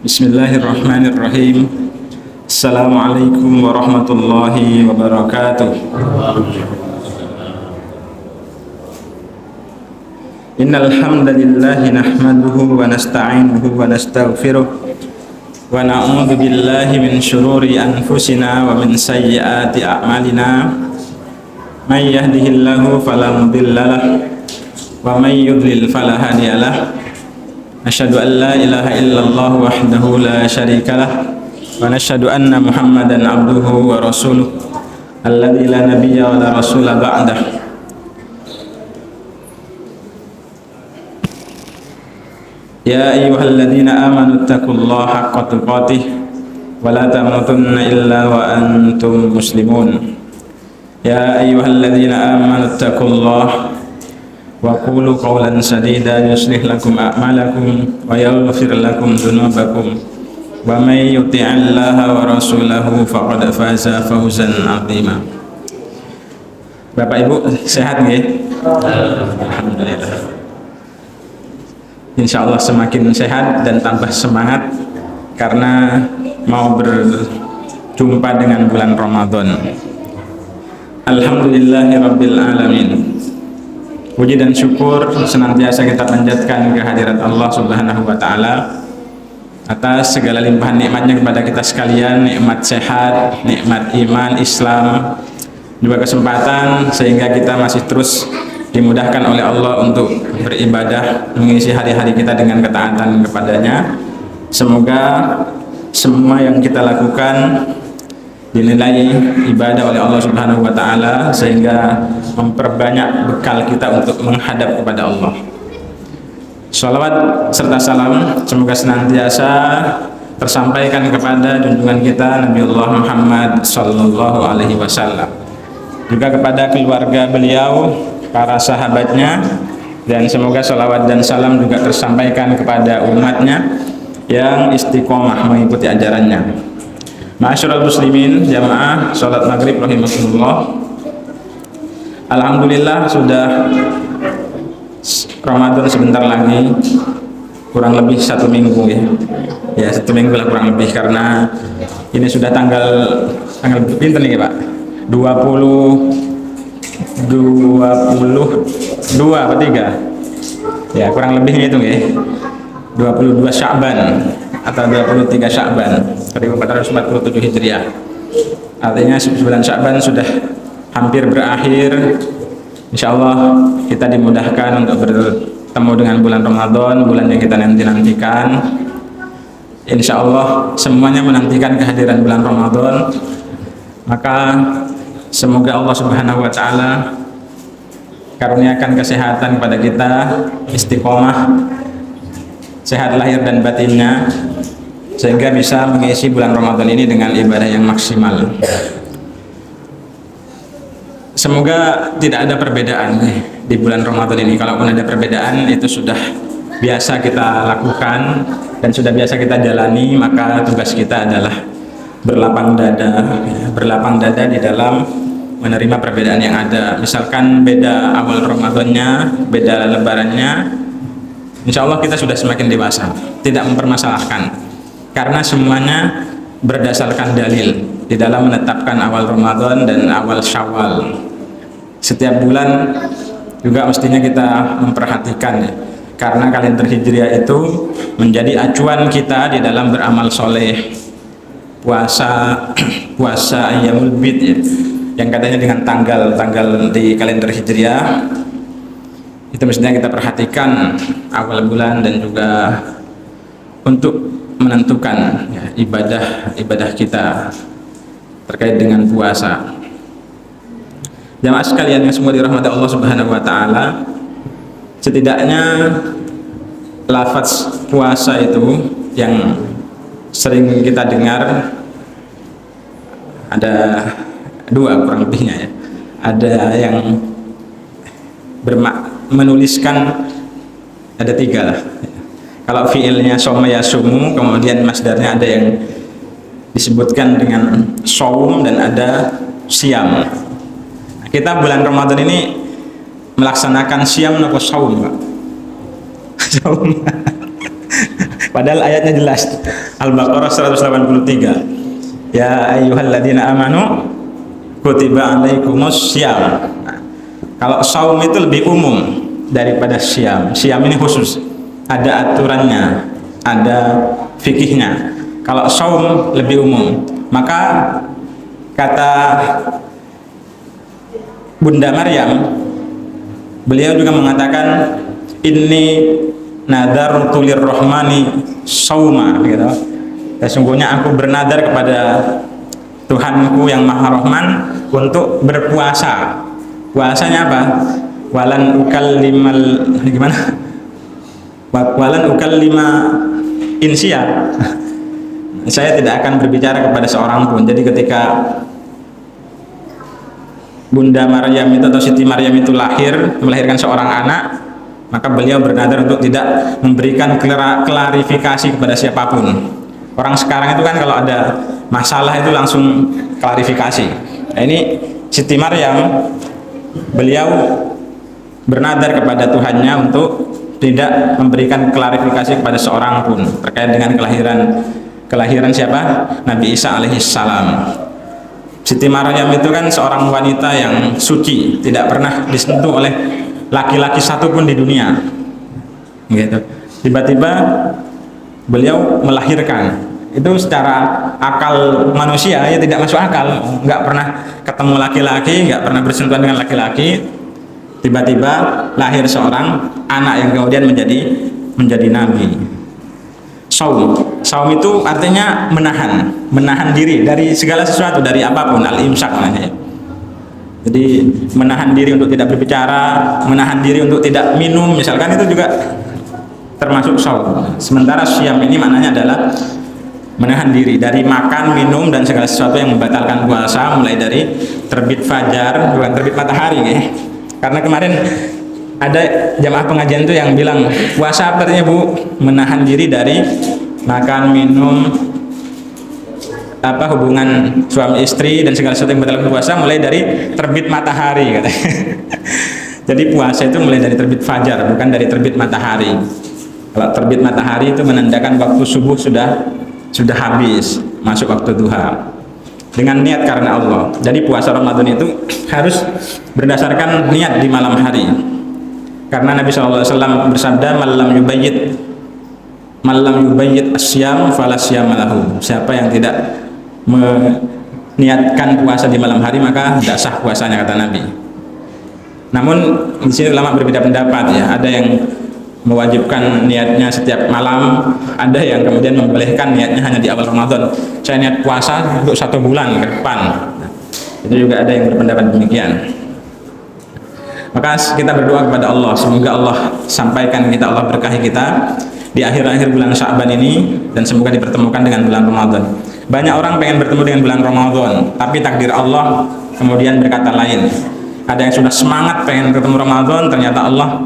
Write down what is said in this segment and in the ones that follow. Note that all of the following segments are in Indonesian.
Bismillahirrahmanirrahim. Assalamualaikum warahmatullahi wabarakatuh. Innal hamdalillah nahmaduhu wa nasta'inuhu wa nastaghfiruh wa na'udzu billahi min shururi anfusina wa min sayyiati a'malina. May yahdihillahu fala mudhillalah wa may yudlil fala hadiyalah. Asyhadu an la ilaha illallah wahdahu la syarikalah wa nasyhadu anna Muhammadan abduhu wa rasuluh alladzi la nabiyya wa la rasula ba'dah. Ya ayyuhalladzina amanu taqullaha haqqa tuqatih wa la tamutunna illa wa antum muslimun. Ya ayyuhalladzina amanu taqullaha wa qulu qawlan sadida yuslih lakum a'malakum wa yaghfir lakum dhunubakum wa may yuti'illaha wa rasulahu faqad faza fawzan 'azima. Bapak Ibu sehat nggih? Alhamdulillah. Insyaallah semakin sehat dan tambah semangat karena mau berjumpa dengan bulan Ramadan. Alhamdulillahirabbil alamin. Puji dan syukur senantiasa kita panjatkan kehadirat Allah Subhanahu wa taala atas segala limpahan nikmatnya kepada kita sekalian, nikmat sehat, nikmat iman, Islam, juga kesempatan sehingga kita masih terus dimudahkan oleh Allah untuk beribadah, mengisi hari-hari kita dengan ketaatan kepadanya. Semoga semua yang kita lakukan dinilai ibadah oleh Allah Subhanahu wa taala sehingga memperbanyak bekal kita untuk menghadap kepada Allah. Shalawat serta salam semoga senantiasa tersampaikan kepada junjungan kita Nabiullah Muhammad sallallahu alaihi wasallam, juga kepada keluarga beliau, para sahabatnya, dan semoga shalawat dan salam juga tersampaikan kepada umatnya yang istiqomah mengikuti ajarannya. Ma'asyiral muslimin, jamaah salat maghrib rahimakumullah. Alhamdulillah sudah Ramadan sebentar lagi, kurang lebih 1 minggu ya 1 minggu lah kurang lebih, karena ini sudah tanggal pinten nih Pak, 22 apa 3 ya, kurang lebih ngitung ya, 22 Sya'ban atau 23 Sya'ban 1447 Hijriah. Artinya bulan Sya'ban sudah hampir berakhir. Insyaallah kita dimudahkan untuk bertemu dengan bulan Ramadan, bulan yang kita nantikan. Insyaallah semuanya menantikan kehadiran bulan Ramadan. Maka semoga Allah Subhanahu wa taala karuniakan kesehatan kepada kita, istiqomah, sehat lahir dan batinnya, sehingga bisa mengisi bulan Ramadan ini dengan ibadah yang maksimal. Semoga tidak ada perbedaan di bulan Ramadan ini. Kalaupun ada perbedaan, itu sudah biasa kita lakukan dan sudah biasa kita jalani. Maka tugas kita adalah berlapang dada di dalam menerima perbedaan yang ada. Misalkan beda awal Ramadannya, beda lebarannya, insya Allah kita sudah semakin dewasa, tidak mempermasalahkan, karena semuanya berdasarkan dalil di dalam menetapkan awal Ramadan dan awal Syawal. Setiap bulan juga mestinya kita memperhatikan ya, karena kalender Hijriah itu menjadi acuan kita di dalam beramal soleh. Puasa Ayyamul Bid ya, yang katanya dengan tanggal di kalender Hijriah, itu mestinya kita perhatikan awal bulan dan juga untuk menentukan ya, ibadah kita terkait dengan puasa. Jamaah sekalian yang semua dirahmati Allah Subhanahu wa taala, setidaknya lafaz puasa itu yang sering kita dengar ada 2 kurang lebihnya ya. Ada yang menuliskan, ada 3 lah. Kalau fiilnya soma yasumu, kemudian masdarnya ada yang disebutkan dengan saum dan ada siam. Kita bulan Ramadan ini melaksanakan siam atau saum, Pak? Saum. Padahal ayatnya jelas. Al-Baqarah 183. Ya ayyuhalladzina amanu kutiba alaikumus syiyam. Nah, kalau saum itu lebih umum daripada syiyam. Syiyam ini khusus, ada aturannya, ada fikihnya. Kalau saum lebih umum. Maka kata Bunda Maryam, beliau juga mengatakan inni nadartu lirrahmani sauma gitu. Sesungguhnya aku bernadar kepada Tuhanku yang Maha Rahman untuk berpuasa. Puasanya apa? Walan ukallimal gimana? Walan ukallima insya. Saya tidak akan berbicara kepada seorang pun. Jadi ketika Bunda Maryam itu atau Siti Maryam itu melahirkan seorang anak, maka beliau bernadar untuk tidak memberikan klarifikasi kepada siapapun. Orang sekarang itu kan kalau ada masalah itu langsung klarifikasi. Nah, ini Siti Maryam, beliau bernadar kepada Tuhannya untuk tidak memberikan klarifikasi kepada seorang pun terkait dengan kelahiran siapa? Nabi Isa alaihissalam. Siti Maryam itu kan seorang wanita yang suci, tidak pernah disentuh oleh laki-laki satupun di dunia. Gitu. Tiba-tiba beliau melahirkan. Itu secara akal manusia ya tidak masuk akal. Nggak pernah ketemu laki-laki, nggak pernah bersentuhan dengan laki-laki. Tiba-tiba lahir seorang anak yang kemudian menjadi nabi. Saum itu artinya menahan diri dari segala sesuatu, dari apapun, al-imsak namanya. Jadi menahan diri untuk tidak berbicara, menahan diri untuk tidak minum, misalkan itu juga termasuk saum. Sementara syiyam ini maknanya adalah menahan diri dari makan, minum dan segala sesuatu yang membatalkan puasa, mulai dari terbit fajar, bukan terbit matahari ya. Karena kemarin ada jamaah pengajian itu yang bilang puasa apa artinya Bu? Menahan diri dari makan, minum, hubungan suami istri dan segala sesuatu yang membatalkan puasa mulai dari terbit matahari katanya. Jadi puasa itu mulai dari terbit fajar, bukan dari terbit matahari. Kalau terbit matahari itu menandakan waktu subuh sudah habis, masuk waktu duha. Dengan niat karena Allah. Jadi puasa Ramadan itu harus berdasarkan niat di malam hari. Karena Nabi SAW bersabda, "Malam yubayyit asyam fala syiyama lahu." Siapa yang tidak meniatkan puasa di malam hari maka tidak sah puasanya, kata Nabi. Namun di sini ulama berbeda pendapat ya. Ada yang mewajibkan niatnya setiap malam, ada yang kemudian membolehkan niatnya hanya di awal Ramadan. Saya niat puasa untuk 1 bulan ke depan. Itu juga ada yang berpendapat demikian. Maka kita berdoa kepada Allah, semoga Allah sampaikan kita, Allah berkahi kita di akhir-akhir bulan Sya'ban ini, dan semoga dipertemukan dengan bulan Ramadan. Banyak orang pengen bertemu dengan bulan Ramadan, tapi takdir Allah kemudian berkata lain. Ada yang sudah semangat pengen bertemu Ramadan, ternyata Allah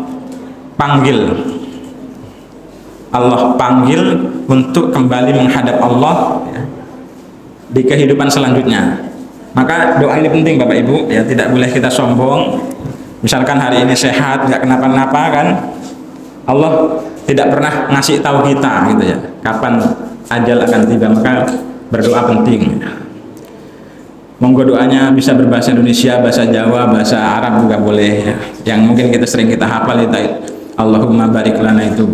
panggil untuk kembali menghadap Allah ya, di kehidupan selanjutnya. Maka doa ini penting Bapak Ibu ya, tidak boleh kita sombong. Misalkan hari ini sehat, nggak kenapa-napa kan, Allah tidak pernah ngasih tahu kita gitu ya kapan ajal akan tiba. Maka berdoa penting. Monggo doanya bisa berbahasa Indonesia, bahasa Jawa, bahasa Arab juga boleh ya. Yang mungkin kita sering kita hafal itu Allahumma barik lana itu.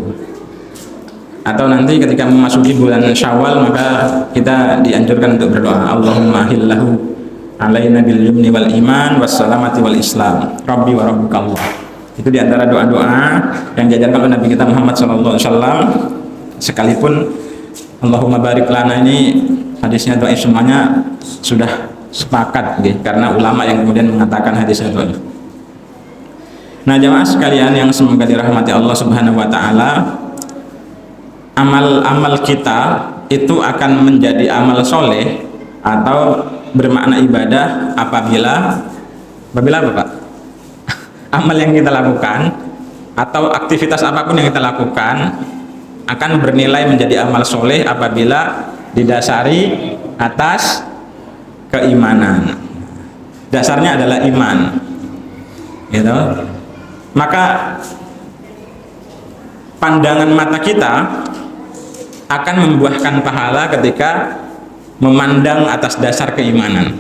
Atau nanti ketika memasuki bulan Syawal maka kita dianjurkan untuk berdoa Allahumma hillahu alaina bil yumni wal iman wassalamati wal islam rabbi wa rabbuka Allah. Itu diantara doa-doa yang diajarkan oleh Nabi kita Muhammad SAW. Sekalipun Allahumma barik lana ini hadisnya doa semuanya sudah sepakat gitu, karena ulama yang kemudian mengatakan hadisnya doa. Nah jamaah sekalian yang semoga dirahmati Allah Subhanahu wa Ta'ala, amal-amal kita itu akan menjadi amal soleh atau bermakna ibadah apabila apa Pak? Amal yang kita lakukan atau aktivitas apapun yang kita lakukan akan bernilai menjadi amal soleh apabila didasari atas keimanan. Dasarnya adalah iman gitu. Maka pandangan mata kita akan membuahkan pahala ketika memandang atas dasar keimanan.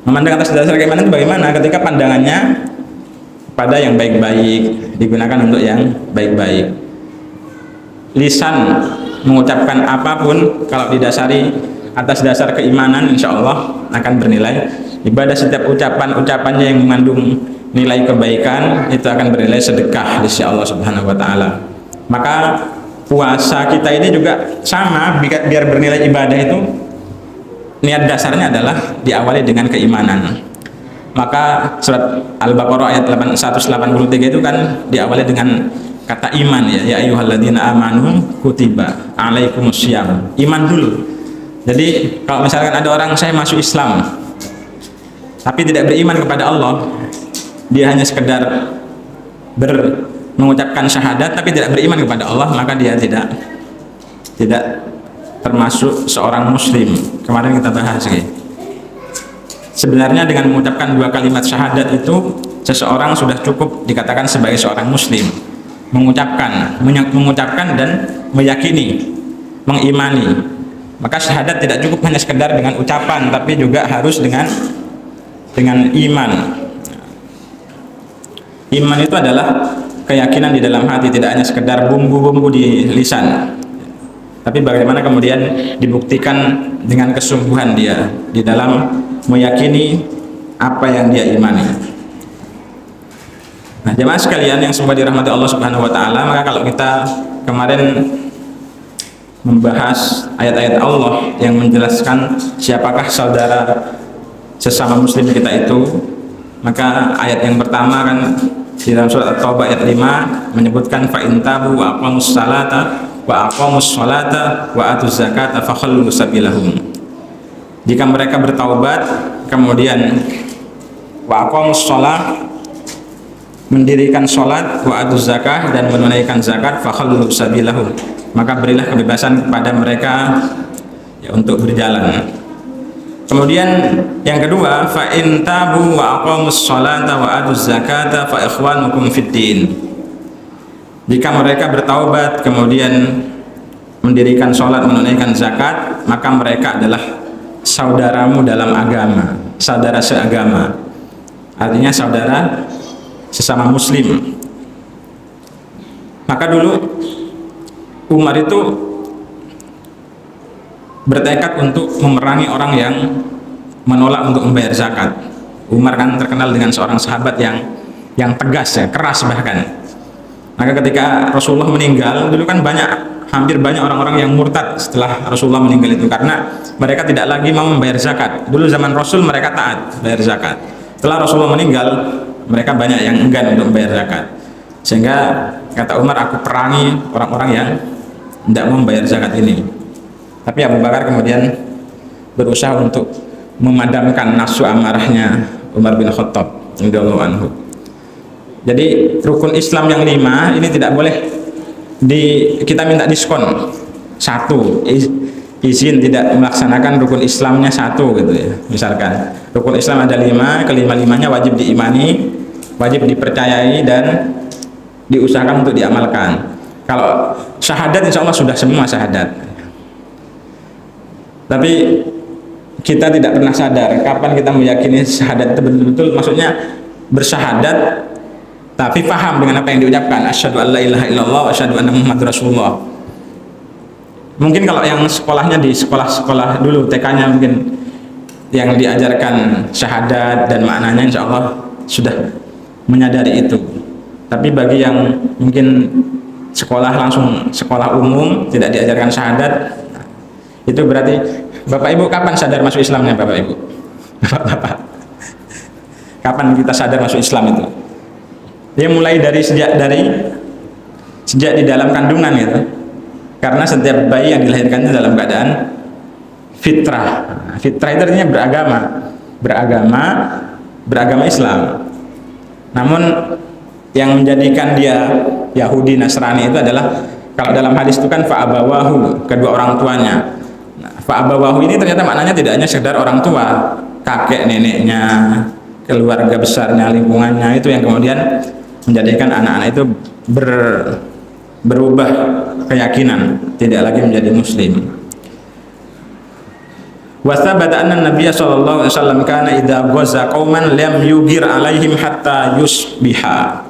Memandang atas dasar keimanan itu bagaimana? Ketika pandangannya pada yang baik-baik, digunakan untuk yang baik-baik. Lisan mengucapkan apapun kalau didasari atas dasar keimanan, insya Allah akan bernilai ibadah. Setiap ucapannya yang mengandung nilai kebaikan itu akan bernilai sedekah di sisi Allah Subhanahu wa taala. Maka puasa kita ini juga sama, biar bernilai ibadah itu niat dasarnya adalah diawali dengan keimanan. Maka surat Al-Baqarah ayat 183 itu kan diawali dengan kata iman, ya ayyuhalladzina amanu kutiba alaikumussyam. Iman dulu. Jadi kalau misalkan ada orang, saya masuk Islam tapi tidak beriman kepada Allah, dia hanya sekedar mengucapkan syahadat tapi tidak beriman kepada Allah, maka dia tidak termasuk seorang muslim. Kemarin kita bahas gitu. Sebenarnya dengan mengucapkan 2 kalimat syahadat itu seseorang sudah cukup dikatakan sebagai seorang muslim. Mengucapkan dan meyakini, mengimani. Maka syahadat tidak cukup hanya sekedar dengan ucapan, tapi juga harus dengan iman. Iman itu adalah keyakinan di dalam hati, tidak hanya sekedar bumbu-bumbu di lisan, tapi bagaimana kemudian dibuktikan dengan kesungguhan dia di dalam meyakini apa yang dia imani. Nah, jemaah sekalian yang semoga dirahmati Allah Subhanahu wa taala, maka kalau kita kemarin membahas ayat-ayat Allah yang menjelaskan siapakah saudara sesama muslim kita itu, maka ayat yang pertama kan di dalam surat At-Taubah ayat 5 menyebutkan fa in tabu wa aqamus salata wa aqamus salata wa atuz zakata fakhallu sabilahum. Jika mereka bertaubat kemudian wa aqamus shalah, mendirikan salat, wa atuz zakah, dan menunaikan zakat, fakhallu sabilahum, maka berilah kebebasan kepada mereka ya untuk berjalan. Kemudian yang kedua, fa in tabu wa aqamus sholata wa atuz zakata fa ikhwanukum fid din. Jika mereka bertaubat kemudian mendirikan sholat, menunaikan zakat, maka mereka adalah saudaramu dalam agama, saudara seagama. Artinya saudara sesama muslim. Maka dulu Umar itu bertekad untuk memerangi orang yang menolak untuk membayar zakat. Umar kan terkenal dengan seorang sahabat yang tegas, ya, keras bahkan. Maka ketika Rasulullah meninggal, dulu kan hampir banyak orang-orang yang murtad setelah Rasulullah meninggal itu, karena mereka tidak lagi mau membayar zakat. Dulu zaman Rasul mereka taat bayar zakat. Setelah Rasulullah meninggal, mereka banyak yang enggan untuk membayar zakat. Sehingga kata Umar, aku perangi orang-orang yang tidak mau membayar zakat ini. Tapi Abu Bakar kemudian berusaha untuk memadamkan nafsu amarahnya Umar bin Khattab radhiyallahu anhu. Jadi rukun Islam yang 5 ini tidak boleh kita minta diskon 1, izin tidak melaksanakan rukun Islamnya 1 gitu ya. Misalkan rukun Islam ada 5, kelima-limanya wajib diimani, wajib dipercayai, dan diusahakan untuk diamalkan. Kalau syahadat insya Allah sudah semua syahadat. Tapi kita tidak pernah sadar kapan kita meyakini syahadat itu betul-betul, maksudnya bersyahadat tapi paham dengan apa yang diucapkan, asyhadu an la ilaha illallah wa asyhadu anna muhammadar rasulullah. Mungkin kalau yang sekolahnya di sekolah-sekolah dulu TK-nya mungkin yang diajarkan syahadat dan maknanya insya Allah sudah menyadari itu. Tapi bagi yang mungkin langsung sekolah umum tidak diajarkan syahadat, itu berarti Bapak Ibu kapan sadar masuk Islamnya Bapak Ibu? Bapak-bapak, kapan kita sadar masuk Islam itu? Dia mulai sejak di dalam kandungan gitu. Karena setiap bayi yang dilahirkan itu dalam keadaan fitrah. Fitrah itu artinya beragama Islam. Namun yang menjadikan dia Yahudi Nasrani itu adalah, kalau dalam hadis itu kan fa'abawahu, kedua orang tuanya. Nah, fa'abawahu ini ternyata maknanya tidak hanya sekedar orang tua, kakek neneknya, keluarga besarnya, lingkungannya, itu yang kemudian menjadikan anak-anak itu berubah keyakinan, tidak lagi menjadi muslim. Wa thabata anna Nabiy sallallahu alaihi wasallam kana idza ghaza qauman lam yugir alaihim hatta yusbiha.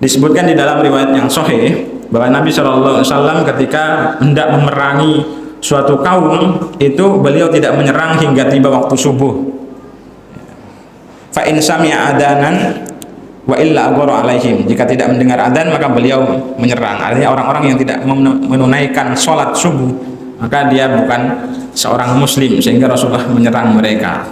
Disebutkan di dalam riwayat yang sahih bahwa Nabi sallallahu alaihi wasallam ketika hendak memerangi suatu kaum itu beliau tidak menyerang hingga tiba waktu subuh. Fa in sami'a adanan wa illa aghara alaihim. Jika tidak mendengar adzan maka beliau menyerang. Artinya orang-orang yang tidak menunaikan sholat subuh maka dia bukan seorang muslim, sehingga Rasulullah menyerang mereka.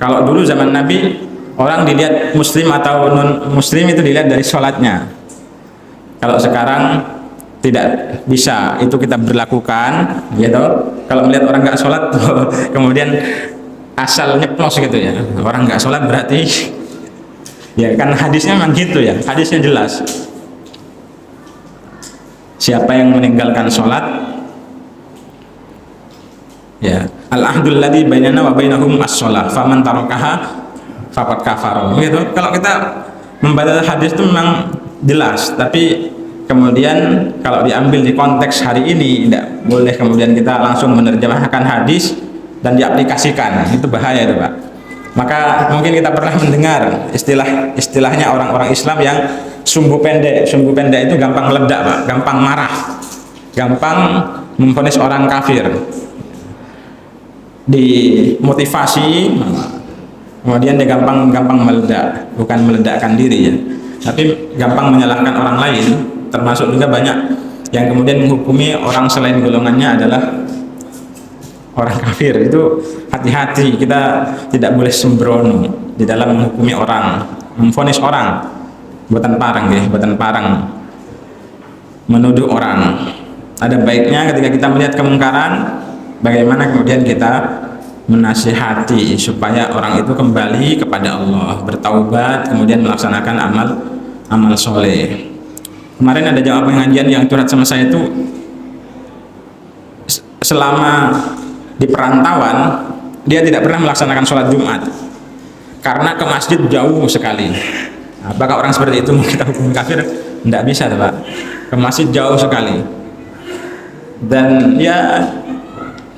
Kalau dulu zaman Nabi, orang dilihat muslim atau non muslim itu dilihat dari sholatnya. Kalau sekarang tidak bisa itu kita berlakukan, gitu. Kalau melihat orang nggak sholat kemudian asal nyeplos gitu ya, orang nggak sholat berarti ya kan, hadisnya memang gitu ya, hadisnya jelas. Siapa yang meninggalkan sholat, ya, al-ahdul ladzi bainana wa bainahum as-shalah, faman tarakaha faqad kafara. Gitu. Kalau kita membaca hadis itu memang jelas, tapi kemudian kalau diambil di konteks hari ini tidak boleh kemudian kita langsung menerjemahkan hadis dan diaplikasikan. Itu bahaya itu, Pak. Maka mungkin kita pernah mendengar istilahnya orang-orang Islam yang sumbu pendek. Sumbu pendek itu gampang meledak, Pak, gampang marah, gampang memvonis orang kafir. Dimotivasi, kemudian dia gampang meledak, bukan meledakkan diri ya, tapi gampang menyalahkan orang lain. Termasuk juga banyak yang kemudian menghukumi orang selain golongannya adalah orang kafir. Itu hati-hati, kita tidak boleh sembrono di dalam menghukumi orang, memvonis orang. Buatan parang ya, buatan parang menuduh orang. Ada baiknya ketika kita melihat kemungkaran, bagaimana kemudian kita menasihati supaya orang itu kembali kepada Allah, bertaubat, kemudian melaksanakan amal soleh. Kemarin ada jawab pengajian yang curhat sama saya itu, selama di perantauan dia tidak pernah melaksanakan sholat Jumat karena ke masjid jauh sekali. Apakah orang seperti itu mau kita hukum kafir? Tidak bisa, Pak. Ke masjid jauh sekali dan ya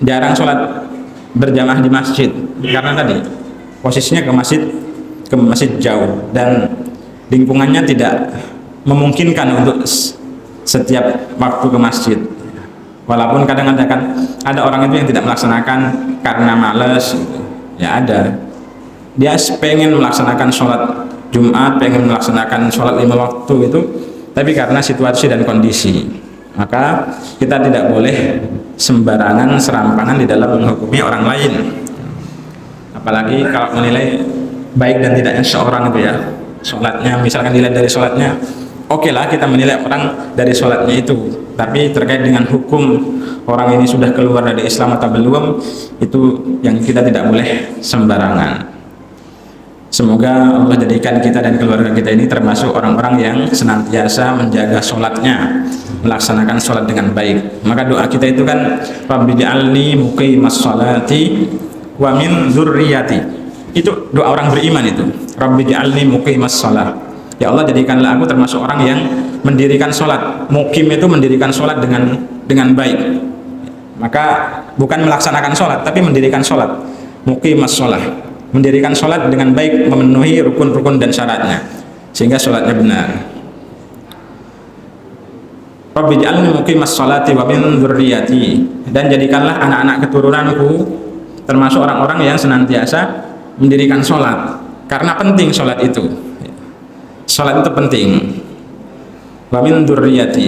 jarang sholat berjamaah di masjid karena tadi posisinya ke masjid jauh dan lingkungannya tidak memungkinkan untuk setiap waktu ke masjid. Walaupun kadang-kadang kan ada orang itu yang tidak melaksanakan karena malas, ya ada. Dia pengen melaksanakan sholat Jumat, pengen melaksanakan sholat 5 waktu itu, tapi karena situasi dan kondisi, maka kita tidak boleh sembarangan serampangan di dalam menghukumi orang lain. Apalagi kalau menilai baik dan tidaknya seorang itu ya, sholatnya misalkan dilihat dari sholatnya, oke lah kita menilai orang dari sholatnya itu, tapi terkait dengan hukum orang ini sudah keluar dari Islam atau belum, itu yang kita tidak boleh sembarangan. Semoga Allah jadikan kita dan keluarga kita ini termasuk orang-orang yang senantiasa menjaga sholatnya, melaksanakan sholat dengan baik. Maka doa kita itu kan, Rabbi ja'alni muqimas sholati wa min dzurriyyati. Itu doa orang beriman itu. Rabbi ja'alni muqimas sholat. Ya Allah, jadikanlah aku termasuk orang yang mendirikan sholat. Muqim itu mendirikan sholat dengan baik. Maka bukan melaksanakan sholat, tapi mendirikan sholat. Muqimas sholat, mendirikan sholat dengan baik, memenuhi rukun-rukun dan syaratnya sehingga sholatnya benar. Rabbi ja'alni muqimas sholati wa min dzurriyyati, dan jadikanlah anak-anak keturunanku termasuk orang-orang yang senantiasa mendirikan sholat, karena penting sholat itu. Sholat itu penting. Wa min dzurriyyati,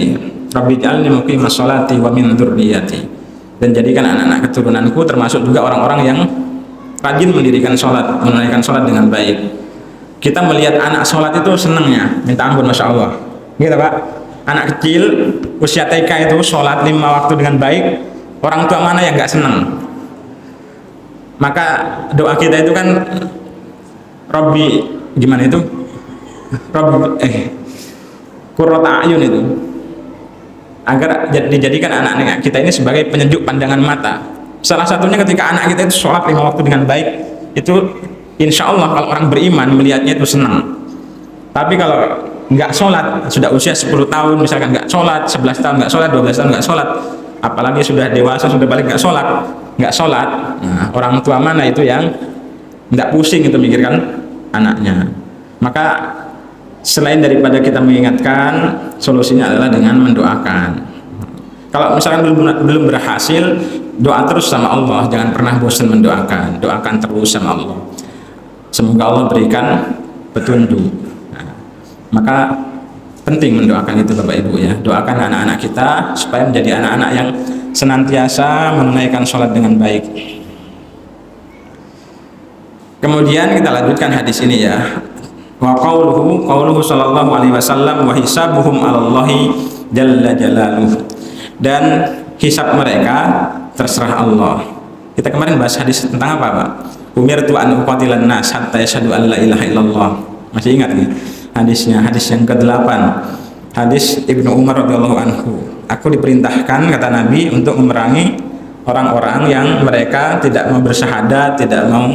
Rabbi ja'alni muqimas sholati wa min dzurriyyati, dan jadikan anak-anak keturunanku termasuk juga orang-orang yang rajin mendirikan sholat, menunaikan sholat dengan baik. Kita melihat anak sholat itu senangnya minta ampun, Masya Allah, gitu Pak. Anak kecil usia TK itu sholat 5 waktu dengan baik, orang tua mana yang nggak senang? Maka doa kita itu kan, Robbi gimana itu? Robbi qurrata a'yun itu, agar dijadikan anak-anak kita ini sebagai penyejuk pandangan mata. Salah satunya ketika anak kita itu sholat 5 waktu dengan baik, itu insya Allah kalau orang beriman melihatnya itu senang. Tapi kalau nggak sholat, sudah usia 10 tahun misalkan nggak sholat, 11 tahun nggak sholat, 12 tahun nggak sholat, apalagi sudah dewasa, sudah balik nggak sholat. Nah, orang tua mana itu yang nggak pusing itu mikirkan anaknya? Maka selain daripada kita mengingatkan, solusinya adalah dengan mendoakan. Kalau misalkan belum berhasil, doa terus sama Allah, jangan pernah bosan mendoakan, doakan terus sama Allah. Semoga Allah berikan petunjuk. Nah, maka penting mendoakan itu Bapak Ibu ya, doakan anak-anak kita supaya menjadi anak-anak yang senantiasa menunaikan sholat dengan baik. Kemudian kita lanjutkan hadis ini ya. Wa qauluhu sallallahu alaihi wasallam wa hisabuhum 'alallahi jalla jalaluhu. Dan hisab mereka terserah Allah. Kita kemarin bahas hadis tentang apa, Pak? Umirtu an uqatilan nas hatta yashhadu an la ilaha illallah. Masih ingat nih hadisnya? Hadis yang ke-8. Hadis Ibnu Umar radhiyallahu anhu. Aku diperintahkan, kata Nabi, untuk memerangi orang-orang yang mereka tidak mau bersyahadat, tidak mau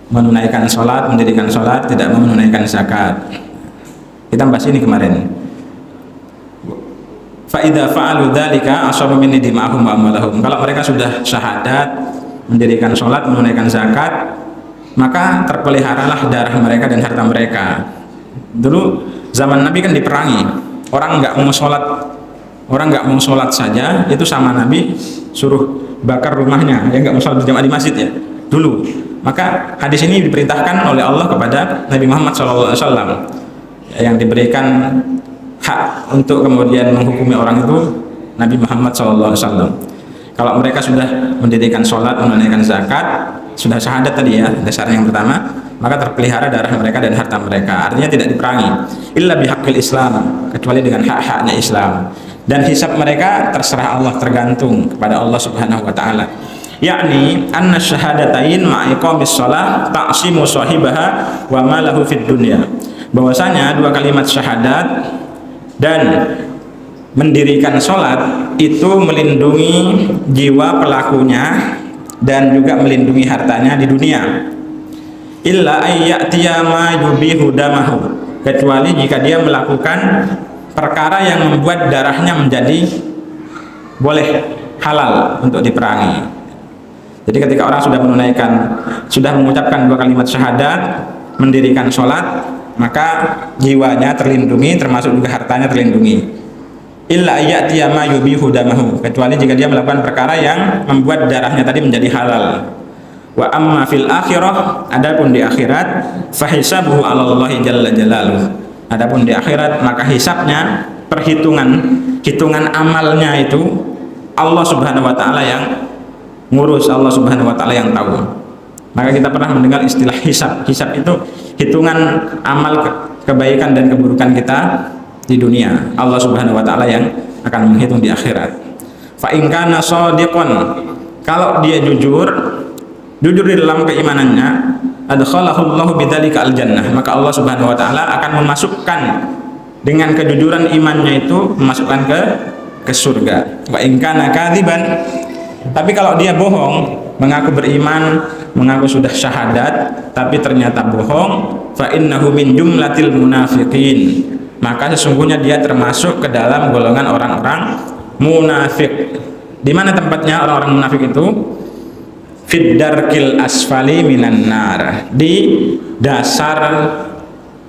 menunaikan sholat, mendirikan sholat, tidak mau menunaikan zakat. Kita bahas ini kemarin. Fa'idha fa'alu dzalika asaba minni dima'ahum wa amalahum. Kalau mereka sudah syahadat, mendirikan sholat, menunaikan zakat, maka terpeliharalah darah mereka dan harta mereka. Dulu zaman Nabi kan diperangi, orang nggak mau sholat saja itu sama Nabi suruh bakar rumahnya, ya nggak mau sholat berjamaah di masjid ya dulu. Maka hadis ini diperintahkan oleh Allah kepada Nabi Muhammad SAW yang diberikan hak untuk kemudian menghukumi orang itu Nabi Muhammad SAW. Kalau mereka sudah mendirikan sholat, menunaikan zakat, sudah syahadat tadi ya, dasarnya yang pertama, maka terpelihara darah mereka dan harta mereka. Artinya tidak diperangi illa bihaqqil Islam, kecuali dengan hak-haknya Islam. Dan hisab mereka terserah Allah, tergantung kepada Allah Subhanahu wa taala. Yakni anna syahadatain ma'iqamis shalah ta'simu sahibaha wa ma lahu fid dunya. Bahwasanya dua kalimat syahadat dan mendirikan sholat itu melindungi jiwa pelakunya dan juga melindungi hartanya di dunia. Illa ayyatiya ma yubihu damahu, kecuali jika dia melakukan perkara yang membuat darahnya menjadi boleh halal untuk diperangi. Jadi ketika orang sudah mengucapkan dua kalimat syahadat, mendirikan sholat, maka jiwanya terlindungi, termasuk juga hartanya terlindungi. Illa ayyatiya ma yubihu damahu, kecuali jika dia melakukan perkara yang membuat darahnya tadi menjadi halal. Wa amma fil akhirah, adapun di akhirat, fahisabuhu 'alallahi jalla jalaluhu. Adapun di akhirat, maka hisabnya, hitungan amalnya itu Allah Subhanahu wa taala yang ngurus, Allah Subhanahu wa taala yang tahu. Maka kita pernah mendengar istilah hisab. Hisab itu hitungan amal kebaikan dan keburukan kita di dunia. Allah Subhanahu wa taala yang akan menghitung di akhirat. Fa in kana shadiqan, kalau dia jujur di dalam keimanannya, adkhalahu Allahu bidzalika al-jannah, maka Allah Subhanahu wa taala akan memasukkan dengan kejujuran imannya itu, memasukkan ke surga. Wa in kana kadziban, tapi kalau dia bohong, mengaku beriman, mengaku sudah syahadat, tapi ternyata bohong, fa innahu min jumlatil munafiqin, maka sesungguhnya dia termasuk ke dalam golongan orang-orang munafik. Di mana tempatnya orang-orang munafik itu? Fid darkil asfali minan nar, di dasar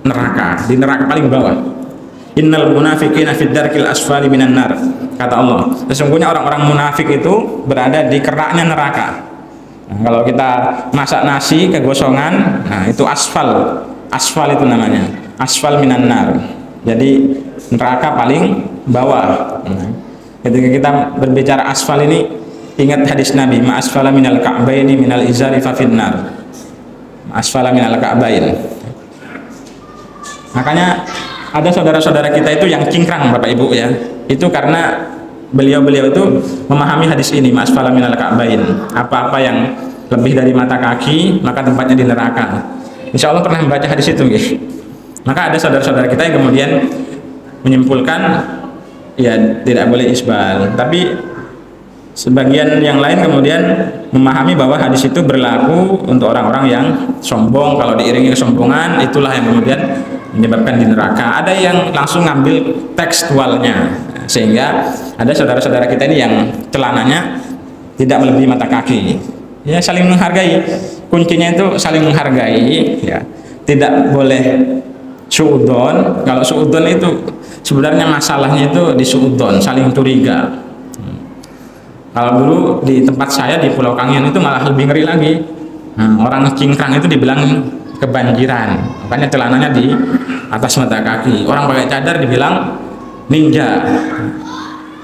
neraka, di neraka paling bawah. Innal munafiqina fid darkil asfali minan nar, kata Allah, sesungguhnya orang-orang munafik itu berada di keraknya neraka. Nah, kalau kita masak nasi kegosongan, nah itu asfal itu namanya, asfal minan nar, jadi neraka paling bawah. Nah, ketika kita berbicara asfal ini, ingat hadis Nabi, ma asfala minal ka'baini minal izari fa finnar, ma asfala minal ka'bain. Makanya ada saudara-saudara kita itu yang cingkrang Bapak Ibu ya, itu karena beliau itu memahami hadis ini, ma asfala minal ka'bain, apa-apa yang lebih dari mata kaki maka tempatnya di neraka. Insya Allah pernah membaca hadis itu ya. Maka ada saudara-saudara kita yang kemudian menyimpulkan ya tidak boleh isbal, tapi sebagian yang lain kemudian memahami bahwa hadis itu berlaku untuk orang-orang yang sombong. Kalau diiringi kesombongan, itulah yang kemudian menyebabkan di neraka. Ada yang langsung ngambil tekstualnya, sehingga ada saudara-saudara kita ini yang celananya tidak melebihi mata kaki. Ya, saling menghargai. Kuncinya itu saling menghargai, ya. Tidak boleh suudon. Kalau suudon itu sebenarnya masalahnya itu di suudon, saling curiga. Kalau dulu di tempat saya di Pulau Kangean itu malah lebih ngeri lagi. Orang cingkrang itu dibilang kebanjiran, makanya celananya di atas mata kaki. Orang pakai cadar dibilang ninja.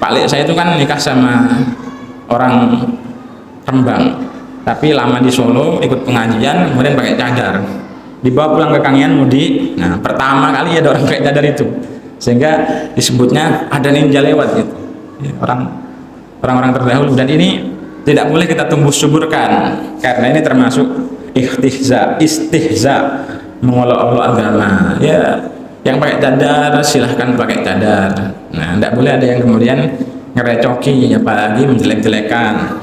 Pak Lek saya itu kan nikah sama orang Rembang, tapi lama di Solo ikut pengajian, kemudian pakai cadar, dibawa pulang ke Kangean mudik. Nah, pertama kali ada orang pakai cadar itu, sehingga disebutnya ada ninja lewat gitu. Orang-orang terdahulu. Dan ini tidak boleh kita tumbuh suburkan, karena ini termasuk istihza, mengolok-olok agama. Ya, yang pakai cadar silahkan pakai cadar. Nah, tidak boleh ada yang kemudian ngerecoki, apalagi menjelek-jelekan.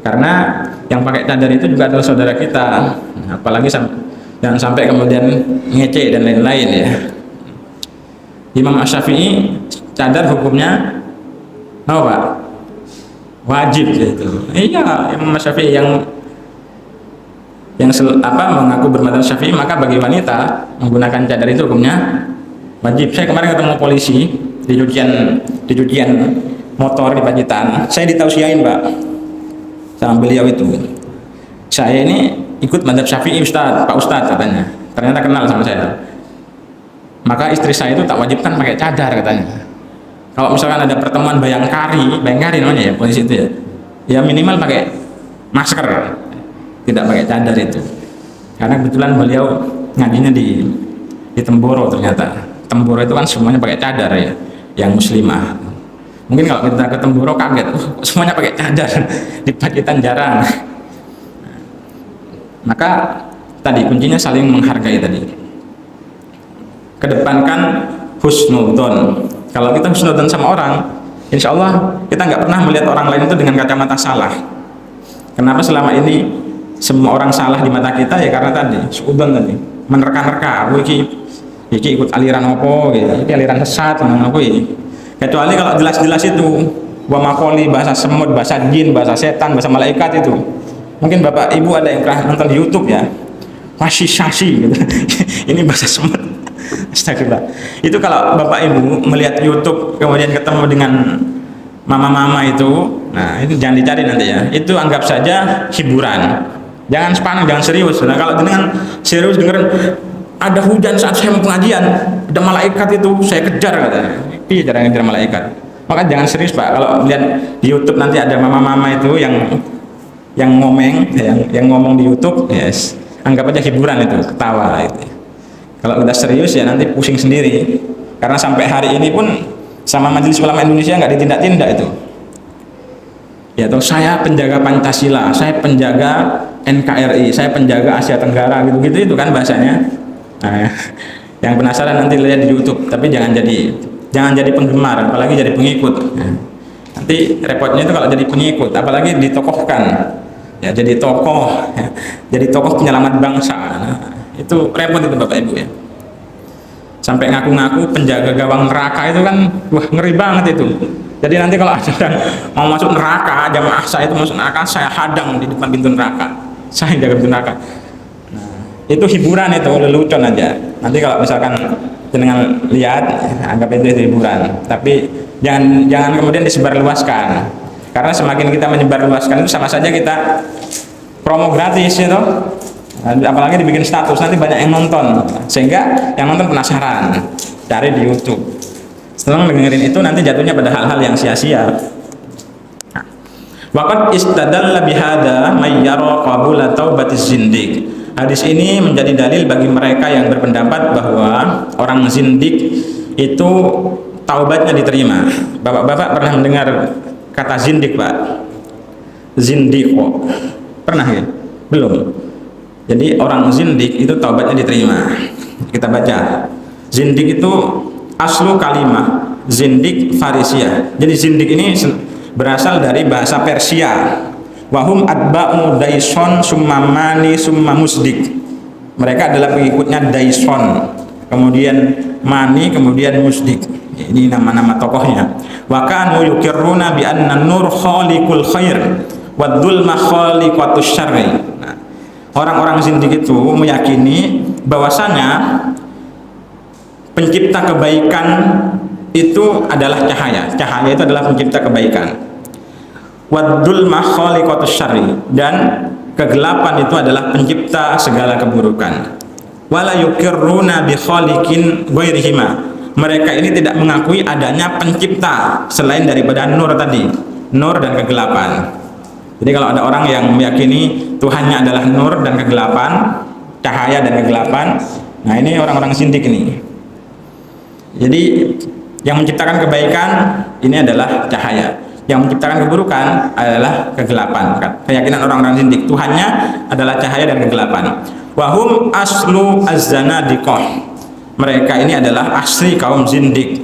Karena yang pakai cadar itu juga adalah saudara kita. Nah, apalagi jangan sampai kemudian ngece dan lain-lain ya. Imam Asy-Syafi'i cadar hukumnya apa Pak? Wajib gitu. Iya, Imam Syafi'i yang mengaku bermadzhab Syafi'i, maka bagi wanita menggunakan cadar itu hukumnya wajib. Saya kemarin ketemu polisi di cucian motor di Pacitan. Saya ditausiain Pak sama beliau itu. Saya ini ikut madzhab Syafi'i Pak Ustadz katanya. Ternyata kenal sama saya. Maka istri saya itu tak wajibkan pakai cadar katanya. Kalau misalkan ada pertemuan bayangkari namanya ya polisi itu ya minimal pakai masker, tidak pakai cadar itu. Karena kebetulan beliau ngajinya di Temboro. Ternyata Temboro itu kan semuanya pakai cadar ya, yang muslimah. Mungkin kalau kita ke Temboro kaget, semuanya pakai cadar. Di Pacitan jarang. Maka tadi kuncinya saling menghargai tadi. Kedepankan husnudzon. Kalau kita husnudzon sama orang, insya Allah kita nggak pernah melihat orang lain itu dengan kacamata salah. Kenapa selama ini semua orang salah di mata kita? Ya karena tadi suudzon tadi, menerka-nerka. Iki ikut aliran opo, gitu. Iki aliran sesat, apa ini? Kecuali kalau jelas-jelas itu wa makoli, bahasa semut, bahasa jin, bahasa setan, bahasa malaikat itu. Mungkin Bapak Ibu ada yang pernah nonton di YouTube ya, wasisasi gitu. Ini bahasa semut. Astagfirullah. Itu kalau Bapak Ibu melihat YouTube kemudian ketemu dengan mama-mama itu, nah itu jangan dicari nanti ya. Itu anggap saja hiburan. Jangan sepaneng, jangan serius. Nah kalau dengan serius dengerin ada hujan saat saya mau pengajian, ada malaikat itu saya kejar katanya. Iya, jarang ngejar malaikat. Maka jangan serius Pak. Kalau lihat di YouTube nanti ada mama-mama itu yang ngomong di YouTube, yes, anggap aja hiburan itu, ketawa itu. Kalau kita serius ya nanti pusing sendiri. Karena sampai hari ini pun sama Majelis Ulama Indonesia nggak ditindak-tindak itu. Ya toh saya penjaga Pancasila, saya penjaga NKRI, saya penjaga Asia Tenggara gitu-gitu itu kan bahasanya. Nah, yang penasaran nanti lihat di YouTube, tapi jangan jadi penggemar, apalagi jadi pengikut. Nanti repotnya itu kalau jadi pengikut, apalagi ditokohkan. Ya jadi tokoh, ya, jadi tokoh penyelamat bangsa. Nah, itu repot itu Bapak Ibu ya. Sampai ngaku-ngaku penjaga gawang neraka itu kan, wah ngeri banget itu. Jadi nanti kalau ada orang mau masuk neraka, jamaah saya itu masuk neraka, saya hadang di depan pintu neraka, saya jaga pintu neraka. Nah, itu hiburan itu, lelucon aja. Nanti kalau misalkan jenengan lihat, anggap itu hiburan. Tapi jangan kemudian disebarluaskan. Karena semakin kita menyebarluaskan itu sama saja kita promo gratis itu. Apalagi dibikin status, nanti banyak yang nonton, sehingga yang nonton penasaran, cari di YouTube. Setelah dengerin itu nanti jatuhnya pada hal-hal yang sia-sia. Waqad istadalla bihadza may yara qabula taubatiz zindiq. Hadis ini menjadi dalil bagi mereka yang berpendapat bahwa orang zindik itu taubatnya diterima. Bapak-bapak pernah mendengar kata zindik Pak? Zindiko pernah ya? Belum. Jadi orang zindik itu taubatnya diterima. Kita baca. Zindik itu aslu kalimah. Zindik Farisia. Jadi zindik ini berasal dari bahasa Persia. Wahum adba'u Daison summa mani summa musdik. Mereka adalah pengikutnya Daison. kemudian Mani, kemudian Musdik. Ini nama-nama tokohnya. Wa kanu yuqirruna bi anna nur khaliqul khair wa dzulma khaliqatus syarri. Nah, orang-orang zindik itu meyakini bahwasanya pencipta kebaikan itu adalah cahaya. Cahaya itu adalah pencipta kebaikan. Wa dzulma khaliqatus syarri, dan kegelapan itu adalah pencipta segala keburukan. Wala yuqirruna bi khaliqin ghairihima. Mereka ini tidak mengakui adanya pencipta selain daripada nur tadi, nur dan kegelapan. Jadi kalau ada orang yang meyakini Tuhannya adalah nur dan kegelapan, cahaya dan kegelapan, nah ini orang-orang zindik ini. Jadi yang menciptakan kebaikan ini adalah cahaya, yang menciptakan keburukan adalah kegelapan. Keyakinan orang-orang zindik, Tuhannya adalah cahaya dan kegelapan. Wahum aslu az-zanadiqah. Mereka ini adalah asli kaum zindik.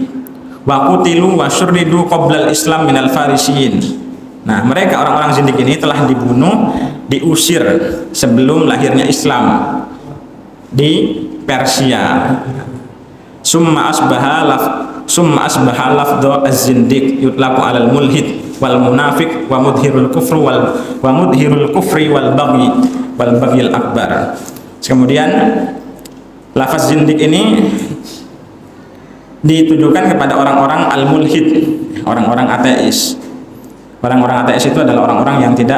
Wa qutilu wa syurridu qoblal Islam minal farisiyin. Nah, mereka orang-orang zindik ini telah dibunuh, diusir sebelum lahirnya Islam di Persia. Summa asbaha lafdhu az-zindik yutlaqu 'alal mulhid wal munafiq wa mudhirul kufri wal baghil akbar. Kemudian lafaz zindik ini ditujukan kepada orang-orang al-mulhid, orang-orang ateis. Orang-orang ateis itu adalah orang-orang yang tidak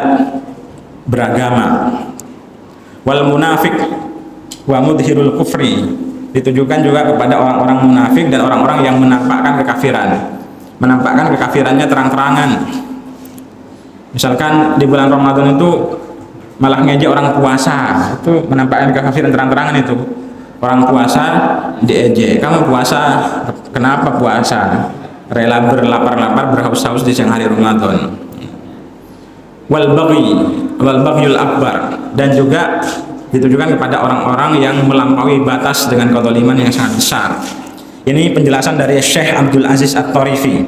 beragama. Wal munafik wa mudhirul kufri, ditujukan juga kepada orang-orang munafik dan orang-orang yang menampakkan kekafiran. Menampakkan kekafirannya terang-terangan. Misalkan di bulan Ramadan itu malah ngejek orang puasa, itu menampakkan kekafiran terang-terangan itu. Orang puasa diejek, kamu puasa, kenapa puasa? Rela berlapar-lapar, berhaus-haus di siang hari Ramadan. Wal baghiyul akbar, dan juga ditujukan kepada orang-orang yang melampaui batas dengan kezaliman yang sangat besar. Ini penjelasan dari Syekh Abdul Aziz At-Tarifi.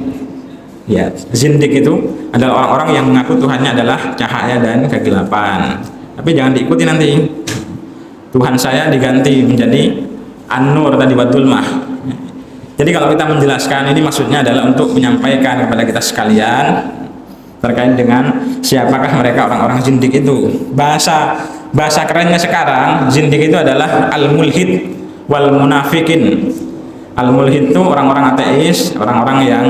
Ya, zindik itu adalah orang-orang yang mengaku Tuhannya adalah cahaya dan kegelapan. Tapi jangan diikuti nanti. Tuhan saya diganti menjadi An-Nur tadi, Wadul Mah. Jadi kalau kita menjelaskan ini maksudnya adalah untuk menyampaikan kepada kita sekalian terkait dengan siapakah mereka orang-orang zindik itu. Bahasa kerennya sekarang zindik itu adalah al-mulhid wal munafikin. Al-mulhid itu orang-orang ateis, orang-orang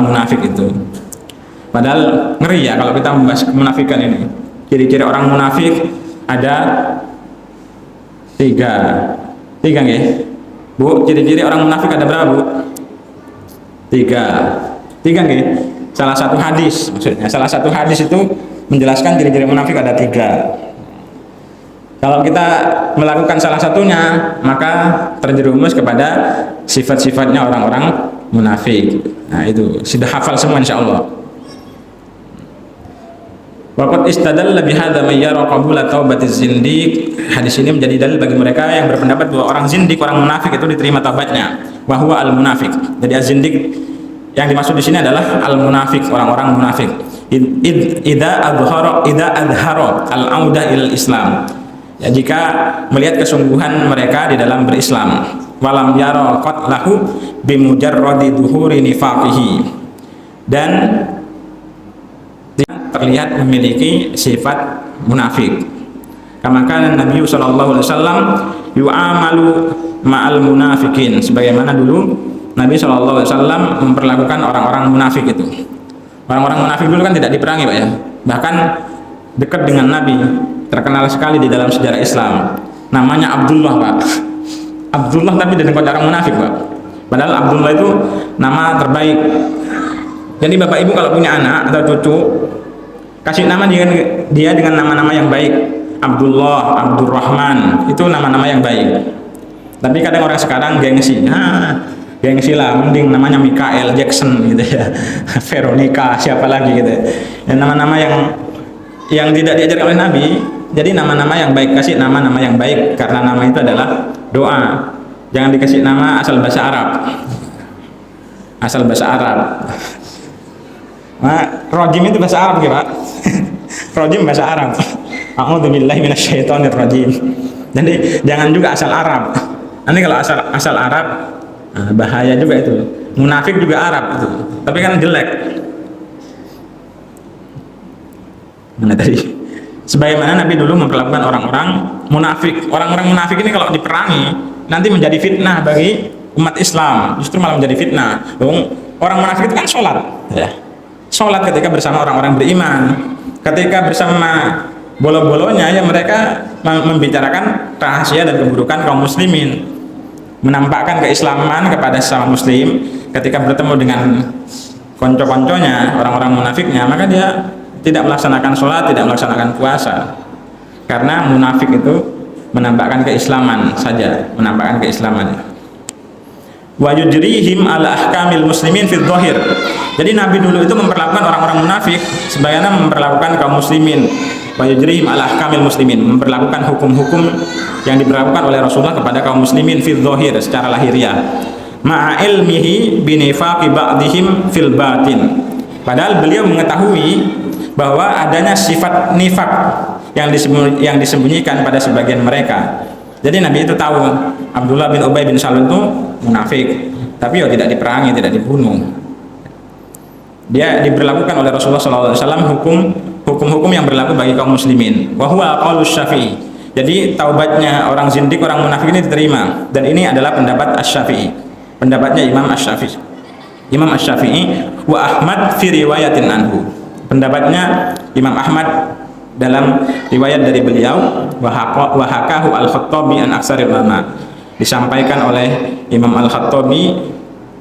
munafik itu. Padahal ngeri ya kalau kita membahas kemunafikan ini. Ciri-ciri orang munafik ada tiga nggih Bu. Ciri-ciri orang munafik ada berapa Bu? Tiga nggih. Salah satu hadis, maksudnya salah satu hadis itu menjelaskan ciri-ciri munafik ada 3. Kalau kita melakukan salah satunya, maka terjerumus kepada sifat-sifatnya orang-orang munafik. Nah itu sudah hafal semua insya Allah. Waqad istadalla bihadza may yara qabula taubatiz zindiq. Hadis ini menjadi dalil bagi mereka yang berpendapat bahwa orang zindik, orang munafik itu diterima taubatnya. Wa huwa al-munafik. Jadi az-zindiq yang dimaksud di sini adalah al-munafik, orang-orang munafik. Idza adhara al-audah ilal Islam. Ya, jika melihat kesungguhan mereka di dalam berislam. Walam yara qatlahu bimujarradi dhuhuri nifaqihi. Dan terlihat memiliki sifat munafik. Kama kana Nabi sallallahu alaihi wasallam yu'amalu ma'al munafikin, sebagaimana dulu Nabi sallallahu alaihi wasallam memperlakukan orang-orang munafik itu. Orang-orang munafik dulu kan tidak diperangi, Pak ya. Bahkan dekat dengan Nabi, terkenal sekali di dalam sejarah Islam. Namanya Abdullah, Pak. Abdullah tapi dari orang munafik, Pak. Padahal Abdullah itu nama terbaik. Jadi Bapak Ibu kalau punya anak atau cucu, kasih nama dia dengan nama-nama yang baik. Abdullah, Abdurrahman, itu nama-nama yang baik. Tapi kadang orang sekarang gengsi. Gengsi lah, mending namanya Michael Jackson gitu ya. Veronica, siapa lagi gitu. Dan nama-nama yang tidak diajar oleh Nabi. Jadi nama-nama yang baik, kasih nama-nama yang baik karena nama itu adalah doa. Jangan dikasih nama asal bahasa Arab. Asal bahasa Arab. Nah, rojim itu bahasa Arab ya Pak. Rojim bahasa Arab. A'udzubillahi minasyaitonir rajim. Jadi jangan juga asal Arab. Nanti kalau asal Arab, bahaya juga itu. Munafik juga Arab itu, tapi kan jelek. Mana tadi? Sebagaimana Nabi dulu memperlakukan orang-orang munafik. Orang-orang munafik ini kalau diperangi nanti menjadi fitnah bagi umat Islam. Justru malah menjadi fitnah. Orang munafik itu kan sholat, ya. Sholat ketika bersama orang-orang beriman. Ketika bersama bolo-bolonya, ya mereka membicarakan rahasia dan keburukan kaum muslimin, menampakkan keislaman kepada sesama muslim. Ketika bertemu dengan konco-konconya, orang-orang munafiknya, maka dia tidak melaksanakan sholat, tidak melaksanakan puasa, karena munafik itu menampakkan keislaman saja, menampakkan keislamannya. Wa yujrihim ala ahkamil muslimin fid dhahir. Jadi Nabi dulu itu memperlakukan orang-orang munafik sebagaimana memperlakukan kaum muslimin. Wa yujrihim ala ahkamil muslimin, memperlakukan hukum-hukum yang diberlakukan oleh Rasulullah kepada kaum muslimin fid dhahir, secara lahiriah. Ma'a ilmihi binifaqi ba'dihim fil batin. Padahal beliau mengetahui bahwa adanya sifat nifak yang disembunyikan pada sebagian mereka. Jadi Nabi itu tahu Abdullah bin Ubay bin Salul itu munafik, tapi tidak diperangi, tidak dibunuh. Dia diberlakukan oleh Rasulullah SAW hukum-hukum yang berlaku bagi kaum muslimin. Wa huwa qaulus Syafi'i. Jadi taubatnya orang zindik, orang munafik ini diterima, dan ini adalah pendapat Asy-Syafi'i. Pendapatnya Imam Asy-Syafi'i. Imam Asy-Syafi'i wa Ahmad fi riwayatin anhu. Pendapatnya Imam Ahmad dalam riwayat dari beliau, wa hakahu al-Khattabi an aksari ulama, disampaikan oleh Imam al-Khattabi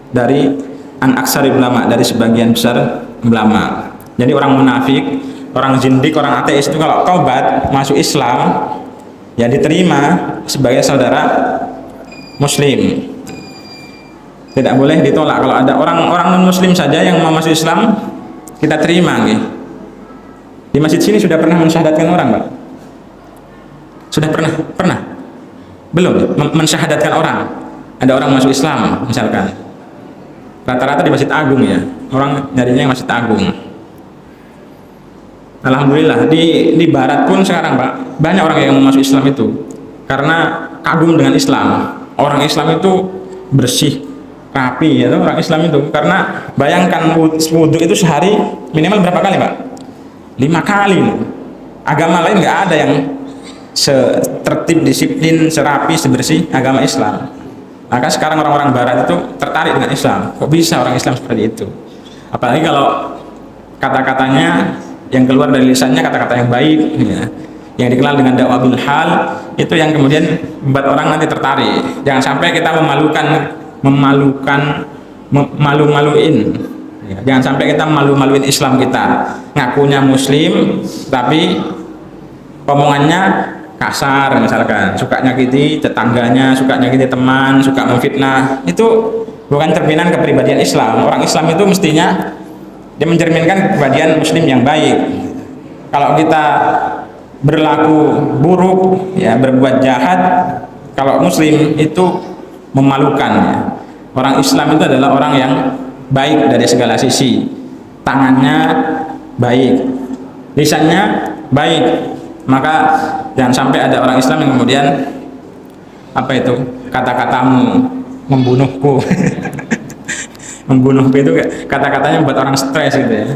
dari an aksari ulama, dari sebagian besar ulama. Jadi orang munafik, orang zindik, orang ateis itu kalau taubat masuk Islam, ya diterima sebagai saudara muslim, tidak boleh ditolak. Kalau ada orang non muslim saja yang mau masuk Islam, kita terima nih. Di masjid sini sudah pernah mensyahadatkan orang, Pak? Sudah pernah? Belum mensyahadatkan orang. Ada orang masuk Islam misalkan. Rata-rata di Masjid Agung ya. Orang nyarinya yang Masjid Agung. Alhamdulillah di barat pun sekarang, Pak, banyak orang yang mau masuk Islam itu karena kagum dengan Islam. Orang Islam itu bersih, rapi ya, orang Islam itu. Karena bayangkan wudhu itu sehari minimal berapa kali, Pak? 5 kali. Agama lain nggak ada yang setertib, disiplin, serapi, sebersih agama Islam. Maka sekarang orang-orang barat itu tertarik dengan Islam. Kok bisa orang Islam seperti itu? Apalagi kalau kata-katanya yang keluar dari lisannya kata-kata yang baik ya, yang dikenal dengan dakwah bil hal, itu yang kemudian membuat orang nanti tertarik. Jangan sampai kita malu-maluin ya, jangan sampai kita malu-maluin Islam kita, ngakunya muslim tapi omongannya kasar misalkan, suka nyakiti tetangganya, suka nyakiti teman, suka memfitnah. Itu bukan cerminan kepribadian Islam. Orang Islam itu mestinya dia mencerminkan kepribadian muslim yang baik. Kalau kita berlaku buruk ya, berbuat jahat, kalau muslim itu memalukan ya. Orang Islam itu adalah orang yang baik dari segala sisi, tangannya baik, lisannya baik. Maka jangan sampai ada orang Islam yang kemudian apa itu, kata-katamu membunuhku. Membunuhku itu kata-katanya membuat orang stres gitu ya.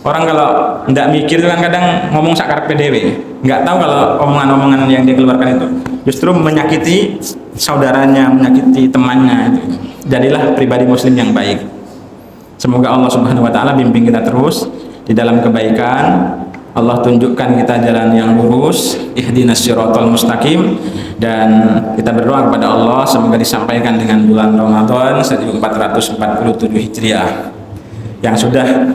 Orang kalau tidak mikir itu kan kadang ngomong sakar PDW, nggak tahu kalau omongan-omongan yang dia keluarkan itu justru menyakiti saudaranya, menyakiti temannya. Itu jadilah pribadi muslim yang baik. Semoga Allah Subhanahu wa taala bimbing kita terus di dalam kebaikan. Allah tunjukkan kita jalan yang lurus, ihdinas siratal mustaqim, dan kita berdoa kepada Allah semoga disampaikan dengan bulan Ramadan 1447 Hijriah yang sudah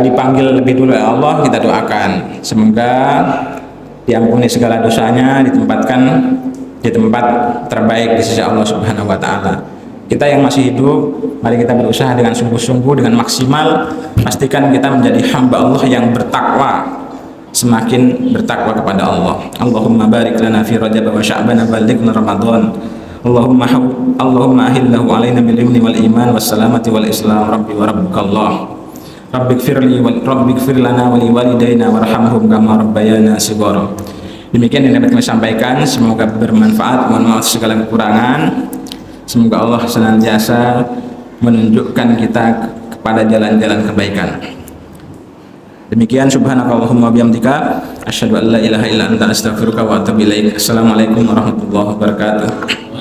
dipanggil lebih dulu ya Allah. Kita doakan semoga diampuni segala dosanya, ditempatkan di tempat terbaik di sisi Allah Subhanahu wa taala. Kita yang masih hidup, mari kita berusaha dengan sungguh-sungguh, dengan maksimal, pastikan kita menjadi hamba Allah yang bertakwa, semakin bertakwa kepada Allah. Allahumma barik lana fi Rajab wa Sya'ban wa ballighna Ramadan. Allahumma ahillahu alaina bil imni wal iman was salamati wal islam. Rabbi wa rabbukallah. Rabbighfir lana wa li walidayna warhamhum kama rabbayana shighara. Demikian yang dapat kami sampaikan, semoga bermanfaat. Mohon maaf segala kekurangan. Semoga Allah senantiasa menunjukkan kita kepada jalan-jalan kebaikan. Demikian, subhanakallahumma bihamdika asyhadu an la ilaha illa anta astaghfiruka wa atubu ilaik. Assalamualaikum warahmatullahi wabarakatuh.